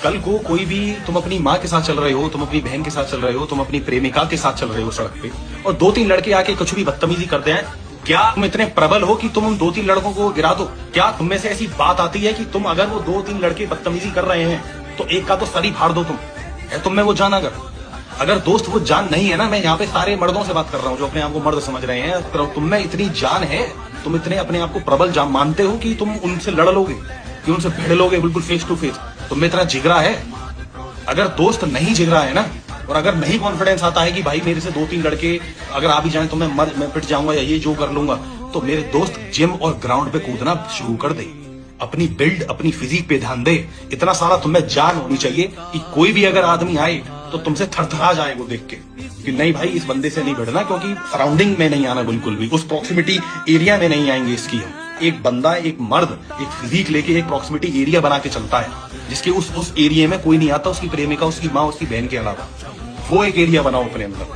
कल को कोई भी, तुम अपनी माँ के साथ चल रहे हो, तुम अपनी बहन के साथ चल रहे हो, तुम अपनी प्रेमिका के साथ चल रहे हो सड़क पे, और 2-3 लड़के आके कुछ भी बदतमीजी करते हैं, क्या तुम इतने प्रबल हो कि तुम उन 2-3 लड़कों को गिरा दो? क्या तुम में से ऐसी बात आती है कि तुम, अगर वो 2-3 लड़के बदतमीजी कर रहे हैं तो एक का तो सर ही फाड़ दो? तुम है तुम में वो जान? अगर दोस्त वो जान नहीं है ना, मैं यहाँ पे सारे मर्दों से बात कर रहा हूँ जो अपने आप को मर्द समझ रहे हैं, तो तुम में इतनी जान है, तुम इतने अपने आप को प्रबल जान मानते हो कि तुम उनसे लड़ लोगे, कि उनसे भिड़ लोगे बिल्कुल फेस टू फेस? तुम में इतना जिगरा है? अगर दोस्त नहीं जिगरा है ना, और अगर नहीं कॉन्फिडेंस आता है कि भाई मेरे से 2-3 लड़के अगर आ भी जाएं तो मैं पिट जाऊंगा या ये जो कर लूंगा, तो मेरे दोस्त जिम और ग्राउंड पे कूदना शुरू कर दे, अपनी बिल्ड, अपनी फिजिक पे ध्यान दे। इतना सारा तुम्हें जान होनी चाहिए कि कोई भी अगर आदमी आए तो तुमसे थरथरा जाए वो देख के कि नहीं भाई इस बंदे से नहीं भिड़ना, क्योंकि सराउंडिंग में नहीं आना, बिल्कुल भी उस प्रॉक्सिमिटी एरिया में नहीं आएंगे इसकी हम। एक बंदा, एक मर्द एक फिजिक लेके एक प्रॉक्सिमिटी एरिया बना के चलता है, जिसके उस एरिया में कोई नहीं आता, उसकी प्रेमिका, उसकी माँ, उसकी बहन के अलावा। वो एक एरिया बनाओ अपने अंदर,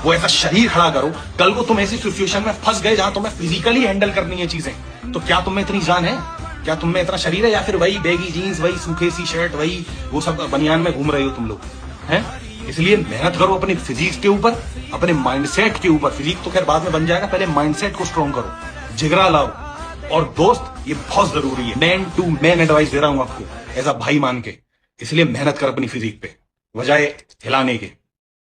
वो ऐसा शरीर खड़ा करो। कल को तुम ऐसी सिचुएशन में फंस गए जहां तुम्हें फिजिकली हैंडल करनी है चीजें, तो क्या तुम में इतनी जान है? क्या तुम में इतना शरीर है? या फिर वही बैगी जीन्स, वही सूखे सी शर्ट, वही वो सब बनियान में घूम रहे हो तुम लोग हैं? इसलिए मेहनत करो अपनी फिजिक्स के ऊपर, अपने माइंडसेट के ऊपर। फिजिक तो खैर बाद में बन जाएगा, पहले माइंडसेट को स्ट्रॉन्ग करो, जिगरा लाओ। और दोस्त ये बहुत जरूरी है, मैन टू मैन एडवाइस दे रहा हूं आपको, एज अ भाई मान के। इसलिए मेहनत कर अपनी फिजिक पे, बजाय हिलाने के।